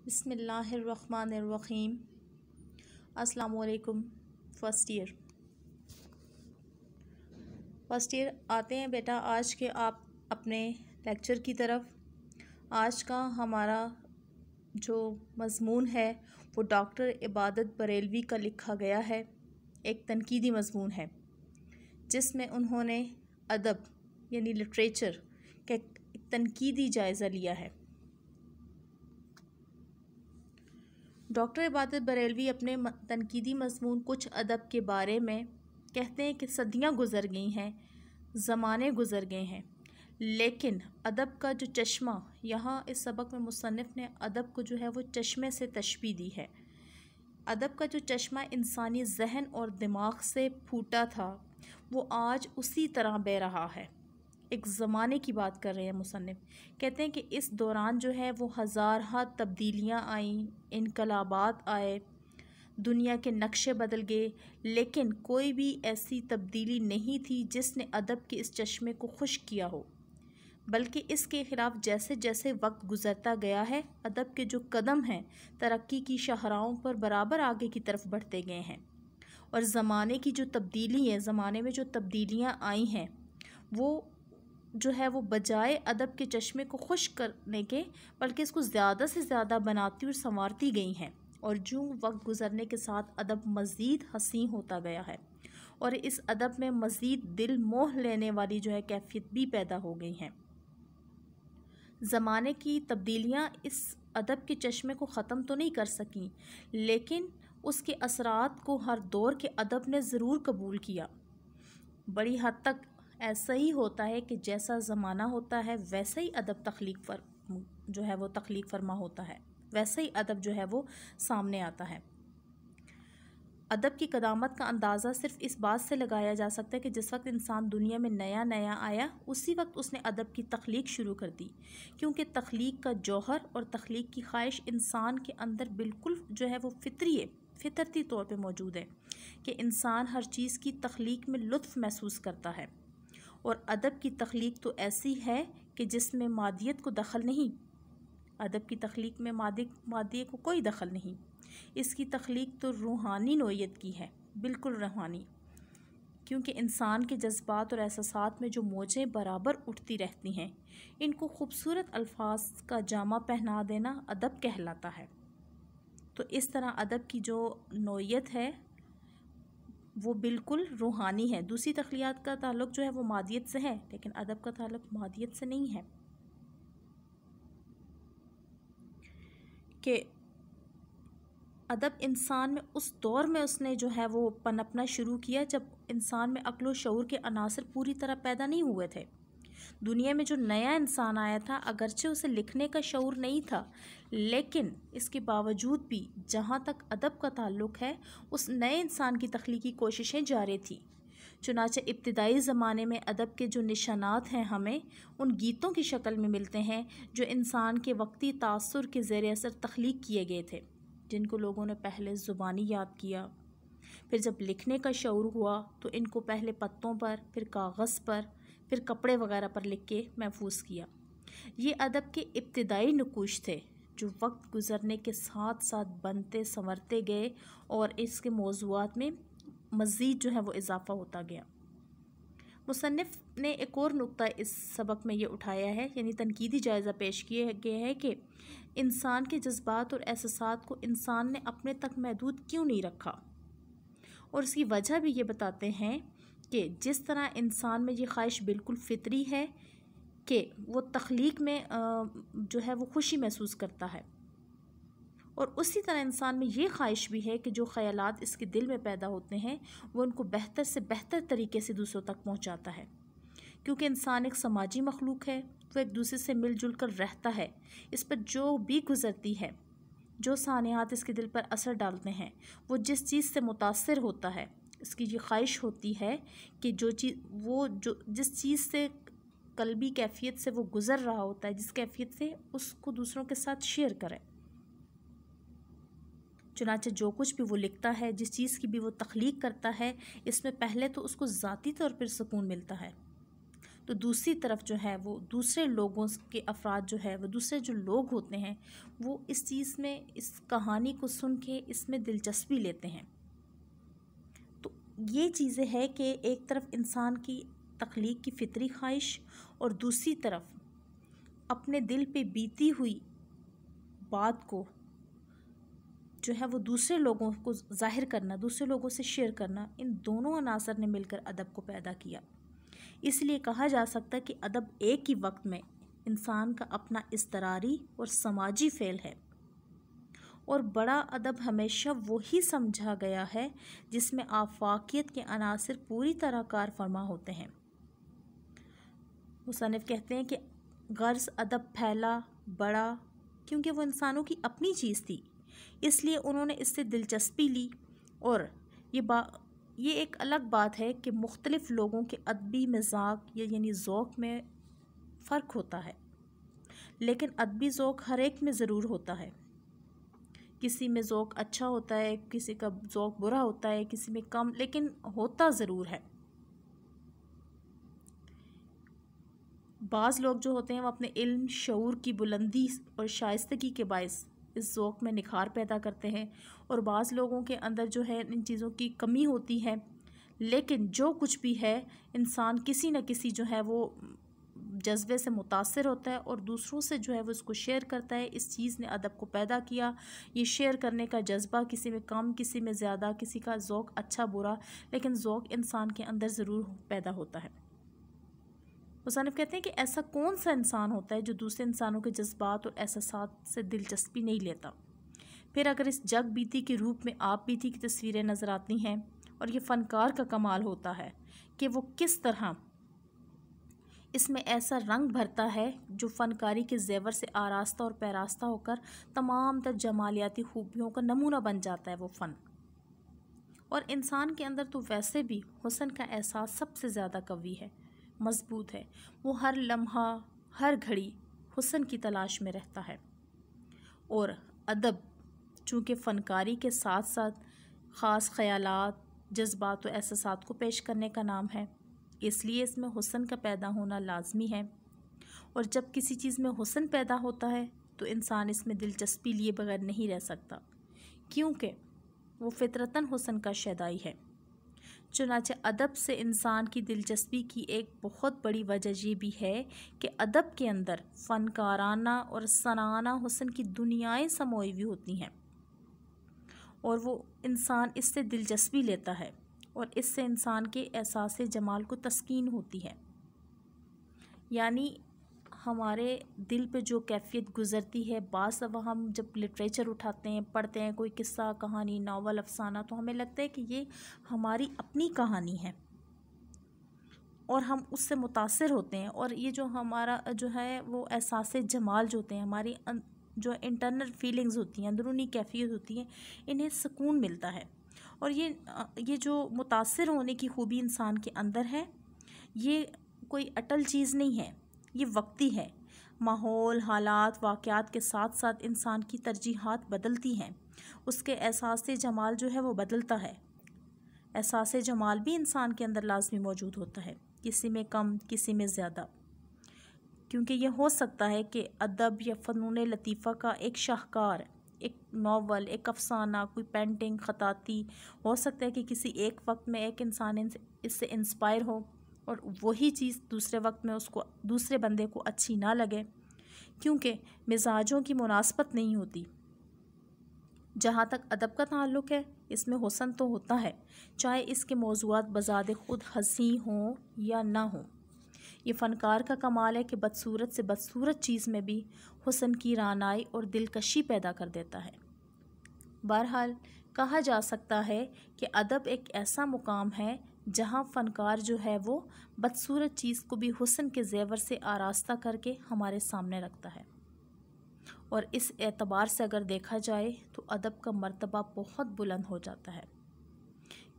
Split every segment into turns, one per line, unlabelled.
बिस्मिल्लाहिर्रहमानिर्रहीम। अस्सलामुअलैकुम। First year आते हैं बेटा आज के आप अपने लेक्चर की तरफ। आज का हमारा जो मज़मून है वो डॉक्टर इबादत बरेलवी का लिखा गया है। एक तनकीदी मज़मून है जिसमें उन्होंने अदब यानी लिटरेचर का एक तनकीदी जायज़ा लिया है। डॉक्टर इबादत बरेलवी अपने तनकीदी मज़मून कुछ अदब के बारे में कहते हैं कि सदियां गुज़र गई हैं, ज़माने गुज़र गए हैं, लेकिन अदब का जो चश्मा, यहाँ इस सबक में मुसन्निफ़ ने अदब को जो है वो चश्मे से तशबीह दी है। अदब का जो चश्मा इंसानी जहन और दिमाग से फूटा था वो आज उसी तरह बह रहा है। एक ज़माने की बात कर रहे हैं मुसन्निफ़। कहते हैं कि इस दौरान जो है वो हज़ार तब्दीलियाँ आईं, इनकलाबात आए, दुनिया के नक्शे बदल गए, लेकिन कोई भी ऐसी तब्दीली नहीं थी जिसने अदब के इस चश्मे को खुश्क किया हो, बल्कि इसके ख़िलाफ़ जैसे जैसे वक्त गुज़रता गया है अदब के जो कदम हैं तरक्की की शाहराहों पर बराबर आगे की तरफ बढ़ते गए हैं। और ज़माने की जो तब्दीली है, ज़माने में जो तब्दीलियाँ आई हैं वो जो है वो बजाय अदब के चश्मे को खुश्क करने के बल्कि इसको ज़्यादा से ज़्यादा बनाती और संवारती गई हैं। और जो वक्त गुज़रने के साथ अदब मज़ीद हसीन होता गया है और इस अदब में मज़ीद दिल मोह लेने वाली जो है कैफियत भी पैदा हो गई हैं। ज़माने की तब्दीलियाँ इस अदब के चश्मे को ख़त्म तो नहीं कर सकीं, लेकिन उसके असरात को हर दौर के अदब ने ज़रूर कबूल किया। बड़ी हद तक ऐसा ही होता है कि जैसा ज़माना होता है वैसा ही अदब तख्लीक फरमा होता है, वैसा ही अदब जो है वो सामने आता है। अदब की कदामत का अंदाज़ा सिर्फ इस बात से लगाया जा सकता है कि जिस वक्त इंसान दुनिया में नया नया आया उसी वक्त उसने अदब की तख्लीक शुरू कर दी, क्योंकि तख्लीक का जौहर और तख्लीक की ख्वाहिश इंसान के अंदर बिल्कुल जो है वो फितरती तौर पे मौजूद है कि इंसान हर चीज़ की तख्लीक में लुत्फ़ महसूस करता है। और अदब की तख्लीक तो ऐसी है कि जिसमें मादियत को दखल नहीं। अदब की तख्लीक में मादियत को कोई दखल नहीं। इसकी तख्लीक तो रूहानी नोयत की है, बिल्कुल रूहानी, क्योंकि इंसान के जज्बात और एहसासात में जो मौजें बराबर उठती रहती हैं, इनको खूबसूरत अल्फाज का जामा पहना देना अदब कहलाता है। तो इस तरह अदब की जो नोयत है वो बिल्कुल रूहानी है। दूसरी तख्लीक़ात का ताल्लुक़ जो है वो मादियत से है, लेकिन अदब का ताल्लुक़ मादियत से नहीं है। कि अदब इंसान में उस दौर में उसने जो है वो पनपना शुरू किया जब इंसान में अक्ल व शऊर के अनासर पूरी तरह पैदा नहीं हुए थे। दुनिया में जो नया इंसान आया था, अगरचे उसे लिखने का शऊर नहीं था, लेकिन इसके बावजूद भी जहाँ तक अदब का ताल्लुक़ है उस नए इंसान की तख्लीकी कोशिशें जारी थी। चुनाचे इब्तिदाई ज़माने में अदब के जो निशानात हैं हमें उन गीतों की शक्ल में मिलते हैं जो इंसान के वक्ती तासुर के ज़ेर असर तख्लीक किए गए थे, जिनको लोगों ने पहले ज़ुबानी याद किया, फिर जब लिखने का शऊर हुआ तो इनको पहले पत्तों पर, फिर कागज़ पर, फिर कपड़े वगैरह पर लिख के महफूज किया। ये अदब के इब्तिदाई नकूश थे जो वक्त गुज़रने के साथ साथ बनते संवरते गए और इसके मौज़ूआत में मज़ीद जो है वो इजाफ़ा होता गया। मुसन्निफ़ ने एक और नुक्ता इस सबक में ये उठाया है, यानी तनकीदी जायज़ा पेश किए गए है कि इंसान के जज्बात और एहसासात को इंसान ने अपने तक महदूद क्यों नहीं रखा। और इसकी वजह भी ये बताते हैं कि जिस तरह इंसान में ये ख्वाहिश बिल्कुल फितरी है कि वो तख्लीक में जो है वो खुशी महसूस करता है, और उसी तरह इंसान में ये ख्वाहिश भी है कि जो ख़यालात इसके दिल में पैदा होते हैं वो उनको बेहतर से बेहतर तरीके से दूसरों तक पहुंचाता है। क्योंकि इंसान एक समाजी मखलूक है, वो एक दूसरे से मिलजुल कर रहता है। इस पर जो भी गुज़रती है, जो सानियात इसके दिल पर असर डालते हैं, वो जिस चीज़ से मुतासिर होता है, इसकी ये ख्वाहिश होती है कि जिस चीज़ से कल्बी कैफियत से वो गुज़र रहा होता है, जिस कैफियत से उसको दूसरों के साथ शेयर करें। चुनाचे जो कुछ भी वो लिखता है, जिस चीज़ की भी वो तख्लीक करता है, इसमें पहले तो उसको ज़ाती तौर पर सुकून मिलता है, तो दूसरी तरफ जो है वो दूसरे लोगों के अफराद जो है वो दूसरे जो लोग होते हैं वो इस चीज़ में, इस कहानी को सुन के इसमें दिलचस्पी लेते हैं। तो ये चीज़ें हैं कि एक तरफ इंसान की तख्लीक की फितरी ख्वाहिश और दूसरी तरफ अपने दिल पे बीती हुई बात को जो है वो दूसरे लोगों को ज़ाहिर करना, दूसरे लोगों से शेयर करना, इन दोनों अनासर ने मिलकर अदब को पैदा किया। इसलिए कहा जा सकता है कि अदब एक ही वक्त में इंसान का अपना इज़्तिरारी और समाजी फ़ेल है। और बड़ा अदब हमेशा वही समझा गया है जिसमें आफाकियत के अनासर पूरी तरह कार फरमा होते हैं। मुसन्निफ़ कहते हैं कि गर्ज़ अदब फैला बड़ा क्योंकि वो इंसानों की अपनी चीज़ थी, इसलिए उन्होंने इससे दिलचस्पी ली। और ये एक अलग बात है कि मुख्तलिफ़ लोगों के अदबी मिजाज यानी ज़ौक़ में फ़र्क होता है, लेकिन अदबी ज़ौक़ हर एक में ज़रूर होता है। किसी में ज़ौक़ अच्छा होता है, किसी का ज़ौक़ बुरा होता है, किसी में कम, लेकिन होता ज़रूर है। बाज़ लोग जो होते हैं वो अपने इल्म शऊर की बुलंदी और शाइस्तगी के बायस इस ज़ौक़ में निखार पैदा करते हैं, और बाज़ लोगों के अंदर जो है इन चीज़ों की कमी होती है। लेकिन जो कुछ भी है, इंसान किसी न किसी जो है वो जज्बे से मुतासिर होता है और दूसरों से जो है वो इसको शेयर करता है। इस चीज़ ने अदब को पैदा किया। ये शेयर करने का जज्बा, किसी में कम किसी में ज़्यादा, किसी का ज़ौक़ अच्छा बुरा, लेकिन ज़ौक़ इंसान के अंदर ज़रूर पैदा होता है। मुसन्निफ़ कहते हैं कि ऐसा कौन सा इंसान होता है जो दूसरे इंसानों के जज्बात और एहसासात से दिलचस्पी नहीं लेता। फिर अगर इस जग बीती के रूप में आप बीती की तस्वीरें नज़र आती हैं, और ये फ़नकार का कमाल होता है कि वो किस तरह इसमें ऐसा रंग भरता है जो फ़नकारी के ज़ेवर से आरास्ता और पैरास्ता होकर तमाम तर जमालियाती खूबियों का नमूना बन जाता है वो फ़न। और इंसान के अंदर तो वैसे भी हुस्न का एहसास सबसे ज़्यादा कवी है, मज़बूत है। वो हर लम्हा हर घड़ी हुस्न की तलाश में रहता है। और अदब चूँकि फ़नकारी के साथ साथ ख़ास ख़यालात, जज्बात और एहसासात को पेश करने का नाम है, इसलिए इसमें हुस्न का पैदा होना लाजमी है। और जब किसी चीज़ में हुस्न पैदा होता है तो इंसान इसमें दिलचस्पी लिए बगैर नहीं रह सकता, क्योंकि वो फितरतन हुस्न का शैदाई है। चुनांचे अदब से इंसान की दिलचस्पी की एक बहुत बड़ी वजह ये भी है कि अदब के अंदर फ़नकाराना और सनाना हुस्न की दुनियाएं समोई हुई होती हैं, और वो इंसान इससे दिलचस्पी लेता है, और इससे इंसान के एहसास जमाल को तस्कीन होती है। यानी हमारे दिल पे जो कैफियत गुज़रती है, बाज़ दफ़ा हम जब लिटरेचर उठाते हैं, पढ़ते हैं कोई किस्सा कहानी नावल अफ़साना, तो हमें लगता है कि ये हमारी अपनी कहानी है और हम उससे मुतासिर होते हैं। और ये जो हमारा जो है वो एहसास जमाल जो होते हैं, हमारी जो इंटरनल फीलिंग्स होती हैं, अंदरूनी कैफियत होती है, इन्हें सुकून मिलता है। और ये जो मुतासिर होने की खूबी इंसान के अंदर है, ये कोई अटल चीज़ नहीं है, ये वक्ती है। माहौल, हालात, वाक़यात के साथ साथ इंसान की तरजीहात बदलती हैं, उसके एहसास जमाल जो है वो बदलता है। एहसास जमाल भी इंसान के अंदर लाजमी मौजूद होता है, किसी में कम किसी में ज़्यादा, क्योंकि यह हो सकता है कि अदब या फ़नून लतीफ़ा का एक शाहकार, एक नावल, एक अफ़साना, कोई पेंटिंग, ख़ताती, हो सकता है कि किसी एक वक्त में एक इंसान इससे इंस्पायर हो और वही चीज़ दूसरे वक्त में उसको, दूसरे बंदे को अच्छी ना लगे, क्योंकि मिजाजों की मुनासबत नहीं होती। जहाँ तक अदब का ताल्लुक़ है, इसमें हुस्न तो होता है, चाहे इसके मौज़ूआत बज़ाते ख़ुद हंसी हों या ना हों। ये फ़नकार का कमाल है कि बदसूरत से बदसूरत चीज़ में भी हुस्न की रानाई और दिलकशी पैदा कर देता है। बहरहाल कहा जा सकता है कि अदब एक ऐसा मुकाम है जहाँ फ़नकार जो है वो बदसूरत चीज़ को भी हुस्न के ज़ेवर से आरास्ता करके हमारे सामने रखता है। और इस एतबार से अगर देखा जाए तो अदब का मर्तबा बहुत बुलंद हो जाता है,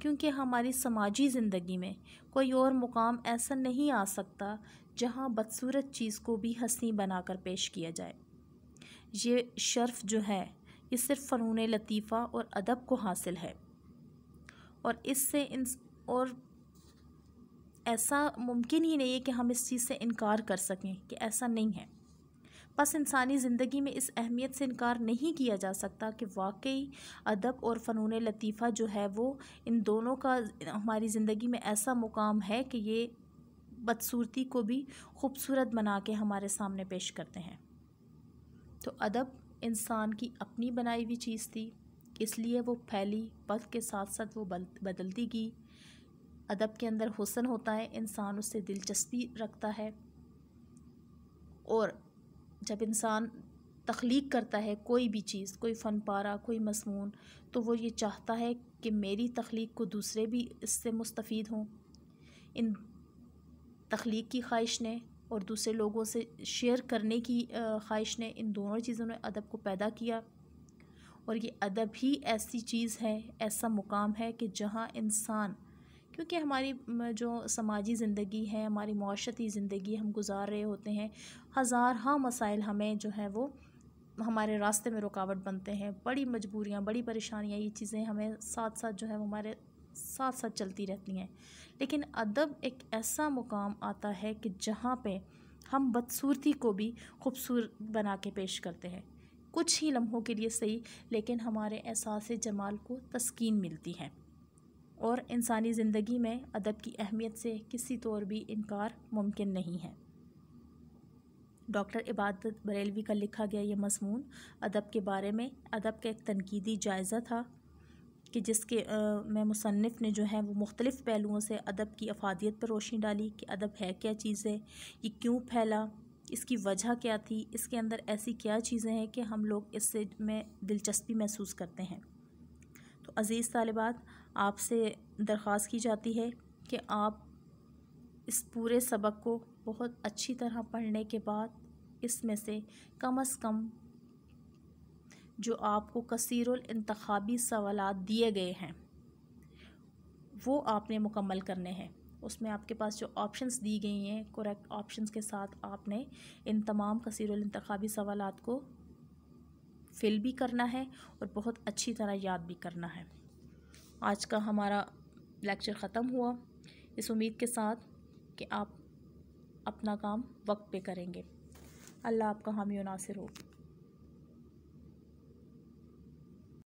क्योंकि हमारी समाजी ज़िंदगी में कोई और मुकाम ऐसा नहीं आ सकता जहाँ बदसूरत चीज़ को भी हसीन बनाकर पेश किया जाए। ये शर्फ़ जो है ये सिर्फ़ फ़नून लतीफ़ा और अदब को हासिल है, और इससे और ऐसा मुमकिन ही नहीं है कि हम इस चीज़ से इनकार कर सकें कि ऐसा नहीं है। बस इंसानी ज़िंदगी में इस अहमियत से इनकार नहीं किया जा सकता कि वाकई अदब और फ़नून लतीफ़ा जो है वो इन दोनों का हमारी ज़िंदगी में ऐसा मुकाम है कि ये बदसूरती को भी खूबसूरत बना के हमारे सामने पेश करते हैं। तो अदब इंसान की अपनी बनाई हुई चीज़ थी, इसलिए वो फैली, वक्त के साथ साथ वो बदलती गई। अदब के अंदर हुस्न होता है, इंसान उससे दिलचस्पी रखता है, और जब इंसान तख्लीक करता है कोई भी चीज़, कोई फ़न पारा, कोई मज़मून, तो वो ये चाहता है कि मेरी तख्लीक को दूसरे भी इससे मुस्तफ़ीद हों। इन तख्लीक की ख्वाहिश ने और दूसरे लोगों से शेयर करने की ख्वाहिश ने, इन दोनों चीज़ों ने अदब को पैदा किया। और ये अदब ही ऐसी चीज़ है, ऐसा मुकाम है कि जहाँ इंसान, क्योंकि हमारी जो समाजी ज़िंदगी है, हमारी माशरती ज़िंदगी हम गुज़ार रहे होते हैं, हज़ार मसाइल हमें जो है वो हमारे रास्ते में रुकावट बनते हैं, बड़ी मजबूरियाँ, बड़ी परेशानियाँ, ये चीज़ें हमें साथ साथ जो है वो हमारे साथ साथ चलती रहती हैं। लेकिन अदब एक ऐसा मुकाम आता है कि जहाँ पे हम बदसूरती को भी खूबसूरत बना के पेश करते हैं, कुछ ही लम्हों के लिए सही, लेकिन हमारे एहसास जमाल को तस्कीन मिलती है। और इंसानी ज़िंदगी में अदब की अहमियत से किसी तौर भी इनकार मुमकिन नहीं है। डॉक्टर इबादत बरेलवी का लिखा गया ये मज़मून अदब के बारे में, अदब का एक तनकीदी जायज़ा था कि जिसके में मुसन्निफ़ ने जो है वो मुख्तलिफ़ पहलुओं से अदब की अफादियत पर रोशनी डाली कि अदब है क्या चीज़ है, ये क्यों फैला, इसकी वजह क्या थी, इसके अंदर ऐसी क्या चीज़ें हैं कि हम लोग इससे में दिलचस्पी महसूस करते हैं। तो अज़ीज़ तालिबात, आपसे दरख्वास्त की जाती है कि आप इस पूरे सबक को बहुत अच्छी तरह पढ़ने के बाद इसमें से कम जो आपको कसीरुल इंतखाबी सवालात दिए गए हैं वो आपने मुकम्मल करने हैं। उसमें आपके पास जो ऑप्शंस दी गई हैं, करेक्ट ऑप्शंस के साथ आपने इन तमाम कसीरुल इंतखाबी सवालात को फिल भी करना है और बहुत अच्छी तरह याद भी करना है। आज का हमारा लेक्चर ख़त्म हुआ इस उम्मीद के साथ कि आप अपना काम वक्त पे करेंगे। अल्लाह आपका हामी व नासिर हो।